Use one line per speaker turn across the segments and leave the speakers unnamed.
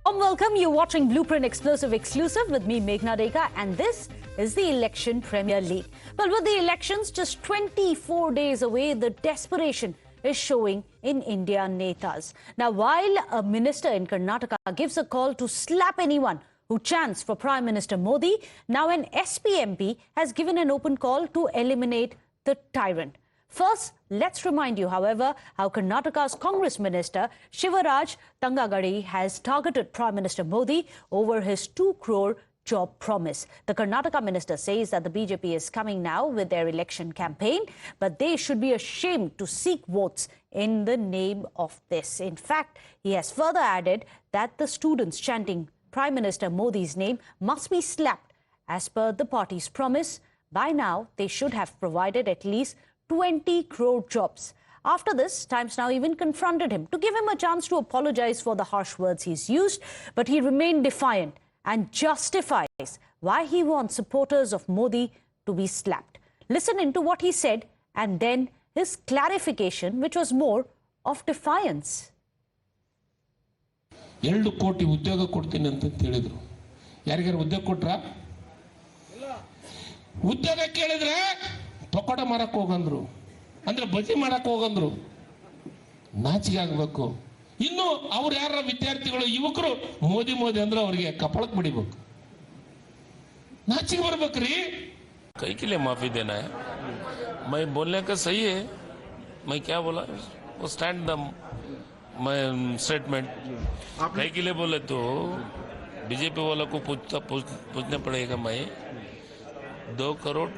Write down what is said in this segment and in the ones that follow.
Welcome. You're watching Blueprint Explosive Exclusive with me, Meghna Deka, and this is the Election Premier League. Well, with the elections just 24 days away, the desperation is showing in India netas. Now, while a minister in Karnataka gives a call to slap anyone who chants for Prime Minister Modi, now an SPMP has given an open call to eliminate the tyrant. First, let's remind you, however, how Karnataka's Congress Minister Shivaraj Tangagadhi has targeted Prime Minister Modi over his 2 crore job promise. The Karnataka minister says that the BJP is coming now with their election campaign, but they should be ashamed to seek votes in the name of this. In fact, he has further added that the students chanting Prime Minister Modi's name must be slapped. As per the party's promise, by now they should have provided at least 20 crore jobs. After this, Times Now even confronted him to give him a chance to apologize for the harsh words he's used, but he remained defiant and justifies why he wants supporters of Modi to be slapped. Listen into what he said and then his clarification, which was more of defiance.
2 ಕೋಟಿ ಉದ್ಯೋಗ ಕೊಡ್ತೀನಿ ಅಂತ ಹೇಳಿದ್ರು. ಯಾರಿಗಾರು ಉದ್ಯೋಗ ಕೊಟ್ರಾ? ಉದ್ಯೋಗ ಕೇಳಿದ್ರೆ ಪಕೋಡ ಮಾರಕ್ಕೆ ಹೋಗಂದ್ರು, ಅಂದ್ರೆ ಬಜಿ ಮಾಡಕ್ಕೆ ಹೋಗಂದ್ರು. ನಾಚಿಕೆ ಆಗಬೇಕು. ಇನ್ನು ಅವ್ರು ಯಾರ ವಿದ್ಯಾರ್ಥಿಗಳು ಯುವಕರು ಮೋದಿ ಮೋದಿ ಅಂದ್ರೆ ಅವರಿಗೆ ಕಪಾಳಕ್ಕೆ ಬಡಿಬೇಕು. नाचिक बरबकरी
कई के लिए माफी देना है. मैं बोलने का सही है. मैं क्या बोला वो स्टैंड द मैं स्टेटमेंट कई के लिए बोले तो बीजेपी वालों को पूछना पड़ेगा. मैं 2 करोड़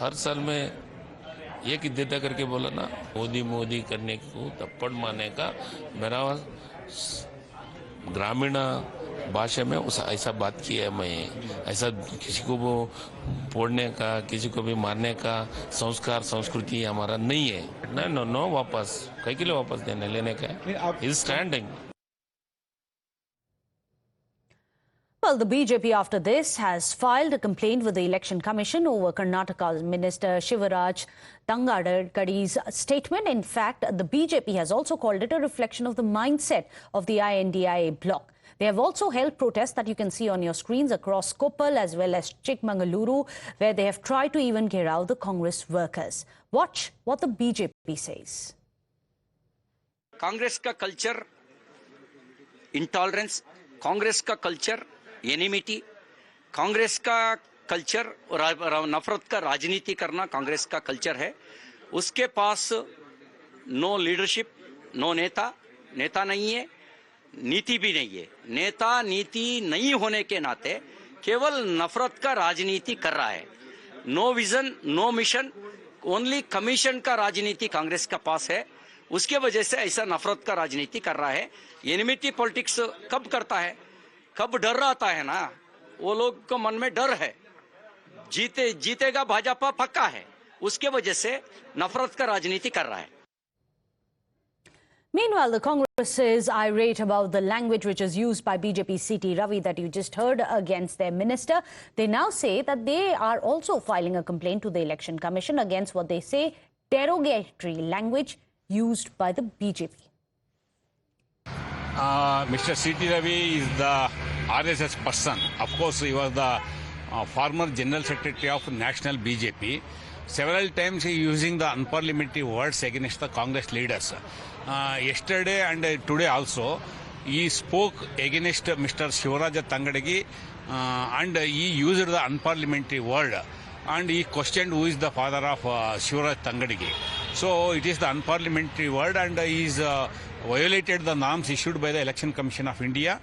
हर साल में एक ही देता करके बोला ना. मोदी मोदी करने को थप्पड़ मारने का मेरा ग्रामीण भाषा में उस ऐसा बात किया है. मैं ऐसा किसी को वो फोड़ने का किसी को भी मारने का संस्कार संस्कृति हमारा नहीं है. नो वापस कई के लिए वापस देने लेने का is standing.
Well, the BJP after this has filed a complaint with the Election Commission over Karnataka's Minister Shivaraj Tangagadhi's statement. In fact, the BJP has also called it a reflection of the mindset of the INDIA bloc. They have also held protests that you can see on your screens across Koppal as well as Chikmagaluru, where they have tried to even get out the Congress workers. Watch what the BJP says.
Congress ka culture intolerance, Congress ka culture enmity, Congress का culture और नफरत का राजनीति करना कांग्रेस का culture है. उसके पास no leadership, no नेता नहीं है, नीति भी नहीं है. नेता नीति नहीं होने के नाते केवल नफरत का राजनीति कर रहा है. No vision, no mission, only commission का राजनीति कांग्रेस का पास है. उसके वजह से ऐसा नफरत का राजनीति कर रहा है. एनिमिटी पॉलिटिक्स कब करता है? कब डर रहता है ना, वो लोग को मन में डर है. जीतेगा भाजपा पक्का है. उसके वजह से नफरत का राजनीति कर रहा है.
Meanwhile, the Congress is irate about the language which is used by BJP CT Ravi that you just heard against their minister. They now say that they are also filing a complaint to the Election Commission against what they say derogatory language used by the BJP.
Mr. C.T. Ravi is the RSS person. Of course, he was the former General Secretary of National BJP. Several times he using the unparliamentary words against the Congress leaders. Yesterday and today also, he spoke against Mr. Shivaraj Tangagadhi and he used the unparliamentary word. And he questioned who is the father of Shivaraj Tangagadhi. So it is the unparliamentary word and he is violated the norms issued by the Election Commission of India.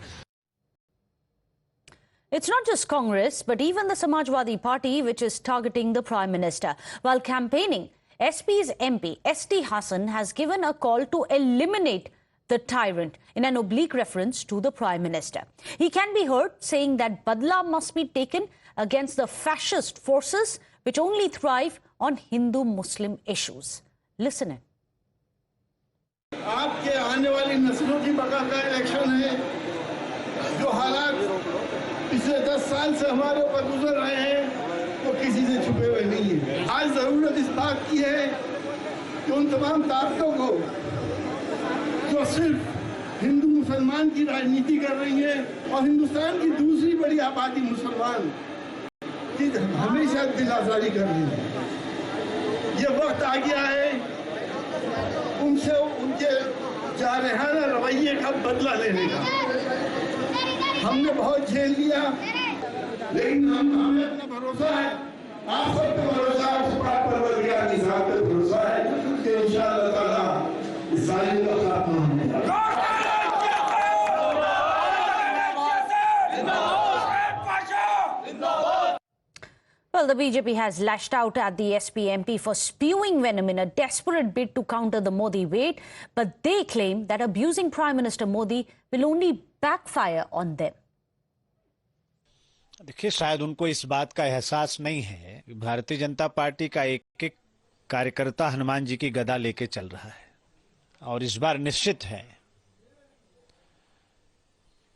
It's not just Congress, but even the Samajwadi Party, which is targeting the Prime Minister. While campaigning, SP's MP, S.T. Hassan, has given a call to eliminate the tyrant in an oblique reference to the Prime Minister. He can be heard saying that Badla must be taken against the fascist forces which only thrive on Hindu-Muslim issues. Listen in.
आपके आने वाली नस्लों की बका का election है. जो हालात पिछले 10 साल से हमारे ऊपर गुजर रहे हैं वो किसी से छुपे हुए नहीं है. आज जरूरत इस बात की है कि उन तमाम ताकतों को जो सिर्फ हिंदू मुसलमान की राजनीति कर रही हैं और हिंदुस्तान की दूसरी बड़ी आबादी मुसलमान की हमेशा दिलासारी कर रही है। ये वक्त आ गया है उनसे उनके जारहाना रवैये का बदला लेने का। हमने बहुत झेल लिया, लेकिन हमें अपना भरोसा है, आप सब पे भरोसा है, परवरदिगार की ज़ात पे भरोसा है कि इंशाअल्लाह ताला इस जालिम का खात्मा होगा।
Well, the BJP has lashed out at the SPMP for spewing venom in a desperate bid to counter the Modi wave, but they claim that abusing Prime Minister Modi will only backfire on them.
देखिए, शायद उनको इस बात का एहसास नहीं है कि भारतीय जनता पार्टी का एक एक कार्यकर्ता हनुमान जी की गदा लेके चल रहा है, और इस बार निश्चित है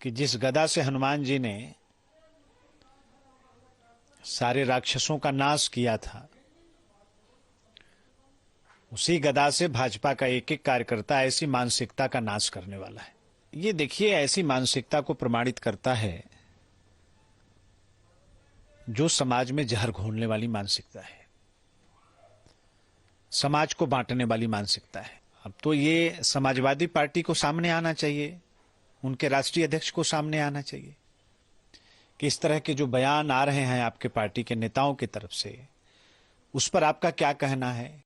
कि जिस गदा से हनुमान जी ने सारे राक्षसों का नाश किया था, उसी गदा से भाजपा का एक एक कार्यकर्ता ऐसी मानसिकता का नाश करने वाला है। ये देखिए, ऐसी मानसिकता को प्रमाणित करता है जो समाज में जहर घोलने वाली मानसिकता है, समाज को बांटने वाली मानसिकता है। अब तो ये समाजवादी पार्टी को सामने आना चाहिए, उनके राष्ट्रीय अध्यक्ष को सामने आना चाहिए कि इस तरह के जो बयान आ रहे हैं आपके पार्टी के नेताओं की तरफ से, उस पर आपका क्या कहना है?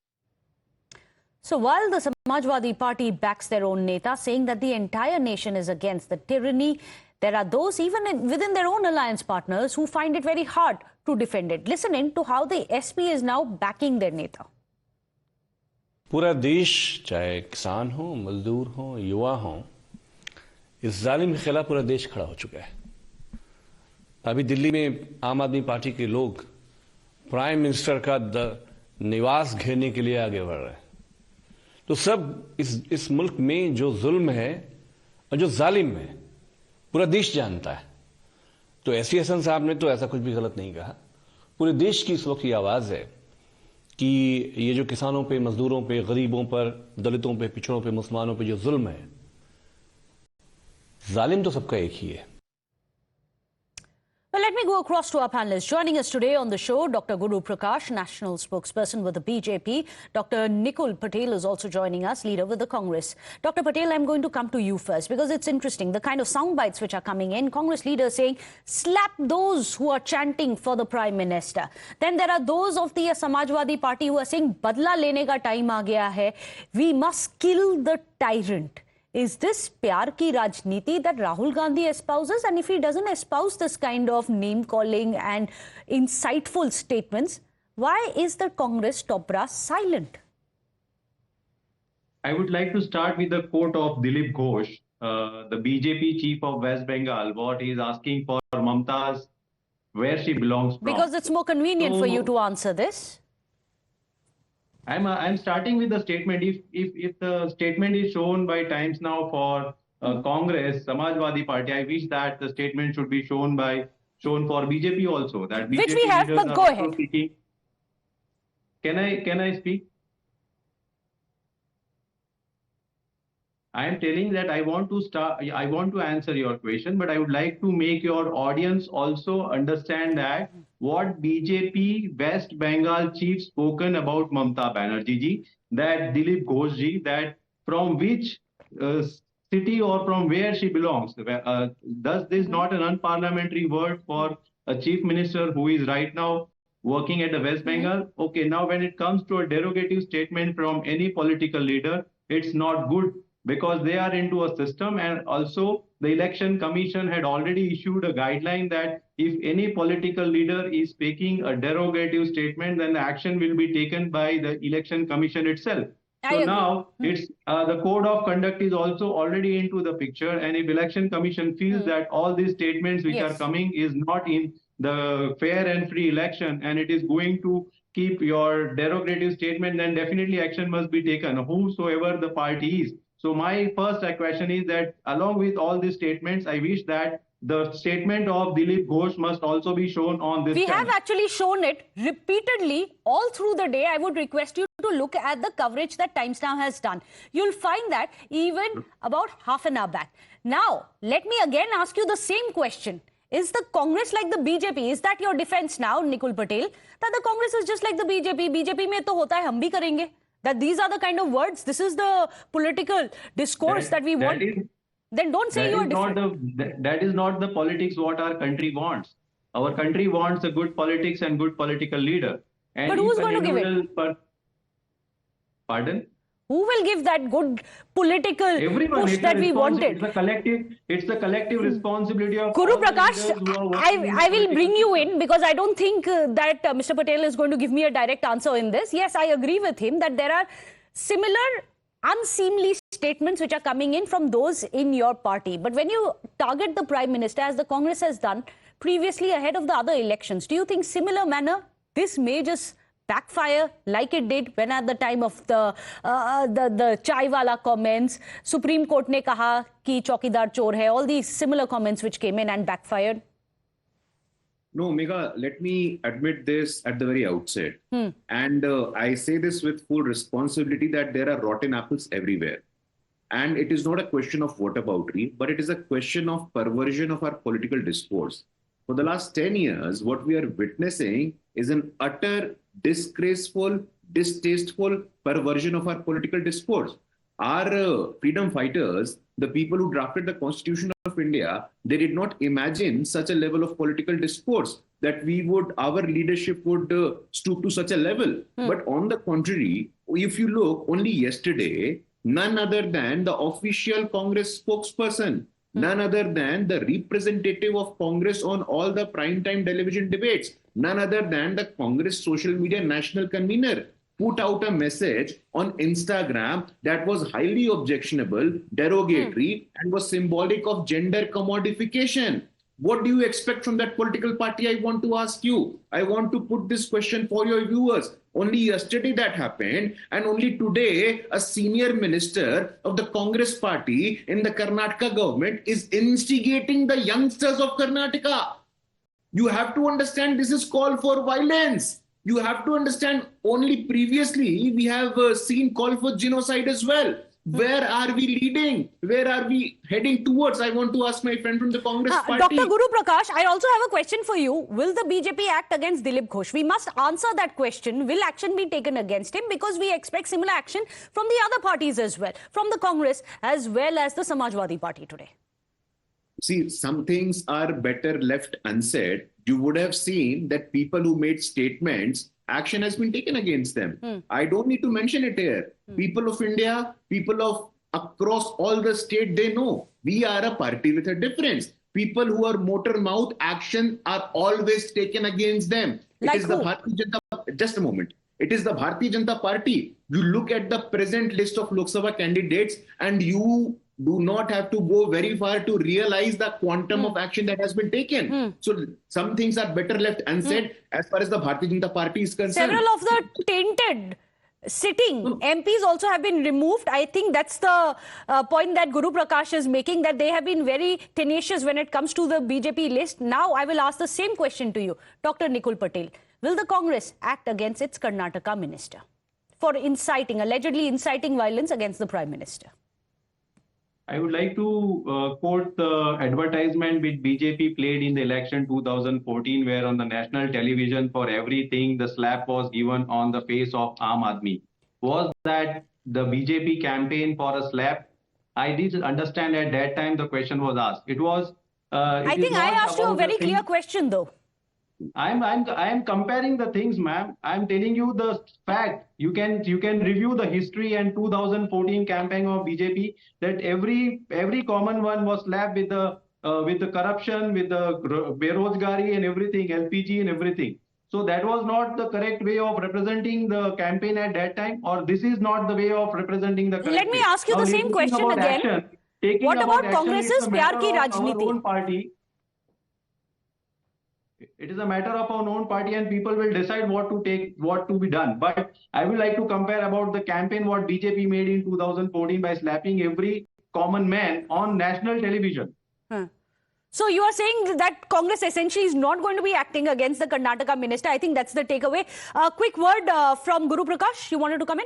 So while the Samajwadi Party backs their own neta, saying that the entire nation is against the tyranny, there are those even within their own alliance partners who find it very hard to defend it. Listen in to how the SP is now backing their neta.
पूरा देश, चाहे किसान हो, मजदूर हो, युवा हो, इस जालिम के खिलाफ पूरा देश खड़ा हो चुका है। अभी दिल्ली में आम आदमी पार्टी के लोग प्राइम मिनिस्टर का निवास घेरने के लिए आगे बढ़ रहे हैं। तो सब इस मुल्क में जो जुल्म है और जो जालिम है, पूरा देश जानता है। तो एसपी हसन साहब ने तो ऐसा कुछ भी गलत नहीं कहा। पूरे देश की इस वक्त ये आवाज है कि ये जो किसानों पे, मजदूरों पे, गरीबों पर, दलितों पे, पिछड़ों पे, मुसलमानों पे जो जुल्म है, जालिम तो सबका एक ही है।
Well, let me go across to our panelists. Joining us today on the show, Dr. Guru Prakash, national spokesperson with the BJP. Dr. Nikul Patel is also joining us, leader with the Congress. Dr. Patel, I'm going to come to you first because it's interesting, the kind of sound bites which are coming in. Congress leaders saying, slap those who are chanting for the Prime Minister. Then there are those of the Samajwadi Party who are saying, badla lene ka time aa gaya hai. We must kill the tyrant. Is this pyar ki rajniti that Rahul Gandhi espouses? And if he doesn't espouse this kind of name-calling and insightful statements, why is the Congress top brass silent?
I would like to start with the quote of Dilip Ghosh, the BJP chief of West Bengal, what he is asking for Mamta's, where she belongs from.
Because it's more convenient for you to answer this.
I'm starting with the statement. If the statement is shown by Times Now for Congress, Samajwadi Party, I wish that the statement should be shown for BJP also. That BJP
which we have, but go ahead.
Speaking. Can I speak? I am telling that I want to answer your question, but I would like to make your audience also understand that what BJP West Bengal chief spoken about Mamta Banerjee ji, that Dilip Ghosh ji, that from which city or from where she belongs. Does this not an unparliamentary word for a chief minister who is right now working at the West Bengal? Okay, now when it comes to a derogative statement from any political leader, it's not good, because they are into a system, and also the election commission had already issued a guideline that if any political leader is speaking a derogative statement, then the action will be taken by the election commission itself. So now it's the code of conduct is also already into the picture, and if election commission feels that all these statements which are coming is not in the fair and free election, and it is going to keep your derogative statement, then definitely action must be taken, whosoever the party is. So my first question is that along with all these statements, I wish that the statement of Dilip Ghosh must also be shown on this
We
channel.
have actually shown it repeatedly all through the day. I would request you to look at the coverage that Times Now has done. You'll find that even about half an hour back. Now, let me again ask you the same question. Is the Congress like the BJP? Is that your defense now, Nikul Patel? That the Congress is just like the BJP? BJP mein to hota hai, hum bhi karenge. That these are the kind of words, this is the political discourse that we want. Then don't say you are different.
That is not the politics what our country wants. Our country wants a good politics and good political leader. And
but who's going to give it?
Pardon?
Who will give that good political push that we wanted?
It's the collective responsibility of
Guru Prakash. I will bring you in because I don't think that Mr. Patel is going to give me a direct answer in this. Yes, I agree with him that there are similar unseemly statements which are coming in from those in your party. But when you target the Prime Minister, as the Congress has done previously ahead of the other elections, do you think similar manner this may just backfire like it did when at the time of the chai wala comments, Supreme Court ne kaha ki chaukidar chor hai, all these similar comments which came in and backfired?
No, Megha, let me admit this at the very outset. And I say this with full responsibility that there are rotten apples everywhere. And it is not a question of whataboutery, but it is a question of perversion of our political discourse. For the last 10 years, what we are witnessing is an utter disgraceful, distasteful perversion of our political discourse. Our freedom fighters, the people who drafted the Constitution of India, they did not imagine such a level of political discourse that our leadership would stoop to such a level. But on the contrary, if you look, only yesterday, none other than the official Congress spokesperson, none other than the representative of Congress on all the primetime television debates, none other than the Congress social media national convener, put out a message on Instagram that was highly objectionable, derogatory, and was symbolic of gender commodification. What do you expect from that political party? I want to ask you. I want to put this question for your viewers. Only yesterday that happened, and only today a senior minister of the Congress party in the Karnataka government is instigating the youngsters of Karnataka. You have to understand this is call for violence. You have to understand only previously we have seen call for genocide as well. Where are we leading? Where are we heading towards? I want to ask my friend from the Congress party.
Dr. Guru Prakash, I also have a question for you. Will the BJP act against Dilip Ghosh? We must answer that question. Will action be taken against him? Because we expect similar action from the other parties as well, from the Congress as well as the Samajwadi Party today.
See, some things are better left unsaid. You would have seen that people who made statements, action has been taken against them. I don't need to mention it here. People of India, people of across all the state, they know we are a party with a difference. People who are motor mouth, action are always taken against them.
Like
it is the Bharatiya Janata, just a moment. It is the Bharatiya Janata Party. You look at the present list of Lok Sabha candidates and you do not have to go very far to realize the quantum of action that has been taken. So some things are better left unsaid as far as the Bharatiya Janata Party is concerned.
Several of the tainted sitting MPs also have been removed. I think that's the point that Guru Prakash is making, that they have been very tenacious when it comes to the BJP list. Now I will ask the same question to you, Dr. Nikul Patel. Will the Congress act against its Karnataka minister for allegedly inciting violence against the Prime Minister?
I would like to quote the advertisement which BJP played in the election 2014, where on the national television for everything the slap was given on the face of Aam Aadmi. Was that the BJP campaign for a slap? I did understand at that time the question was asked. It was.
I think I asked you a very clear question though.
I am comparing the things, ma'am. I am telling you the fact. You can review the history and 2014 campaign of BJP, that every common one was slapped with the corruption, with the berozgari and everything, LPG and everything. So that was not the correct way of representing the campaign at that time, or this is not the way of representing the.
Let me ask you the same question again. What about Congress's Pyar Ki Rajniti?
It is a matter of our own party, and people will decide what to be done. But I would like to compare about the campaign what BJP made in 2014 by slapping every common man on national television.
So you are saying that Congress essentially is not going to be acting against the Karnataka minister. I think that's the takeaway. A quick word from Guru Prakash. You wanted to come in?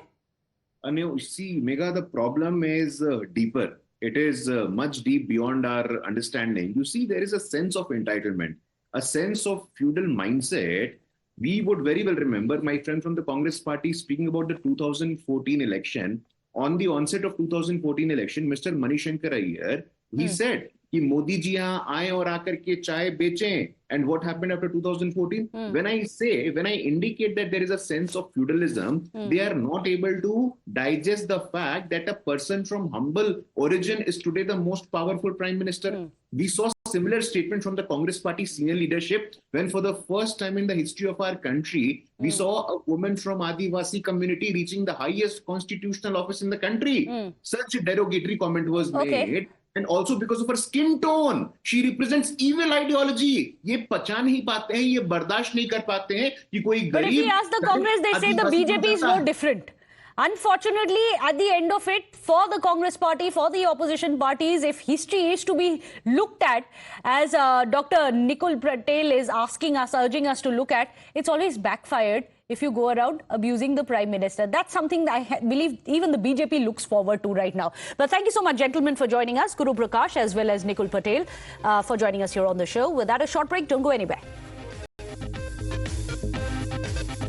No, see, Megha, the problem is deeper. It is much deep beyond our understanding. You see, there is a sense of entitlement, a sense of feudal mindset. We would very well remember my friend from the Congress party speaking about the 2014 election. On the onset of 2014 election, Mr. Manishankar Iyer, he said कि मोदी जी यहाँ आए और आकर के चाय बेचें. And what happened after 2014? When I indicate that there is a sense of feudalism, they are not able to digest the fact that a person from humble origin is today the most powerful prime minister. We saw similar statement from the Congress party senior leadership when for the first time in the history of our country, we saw a woman from Adivasi community reaching the highest constitutional office in the country. Such a derogatory comment was made. And also because of her skin tone, she represents evil ideology. ये पहचान ही पाते हैं, ये बर्दाश्त नहीं कर पाते हैं कि कोई गरीब.
But if we ask the Congress, they say the BJP is no different. Unfortunately, at the end of it, for the Congress party, for the opposition parties, if history is to be looked at, as Dr. Nikul Patel is asking us, urging us to look at, it's always backfired if you go around abusing the Prime Minister. That's something that I believe even the BJP looks forward to right now. But thank you so much, gentlemen, for joining us. Guru Prakash as well as Nikul Patel for joining us here on the show. Without a short break, don't go anywhere.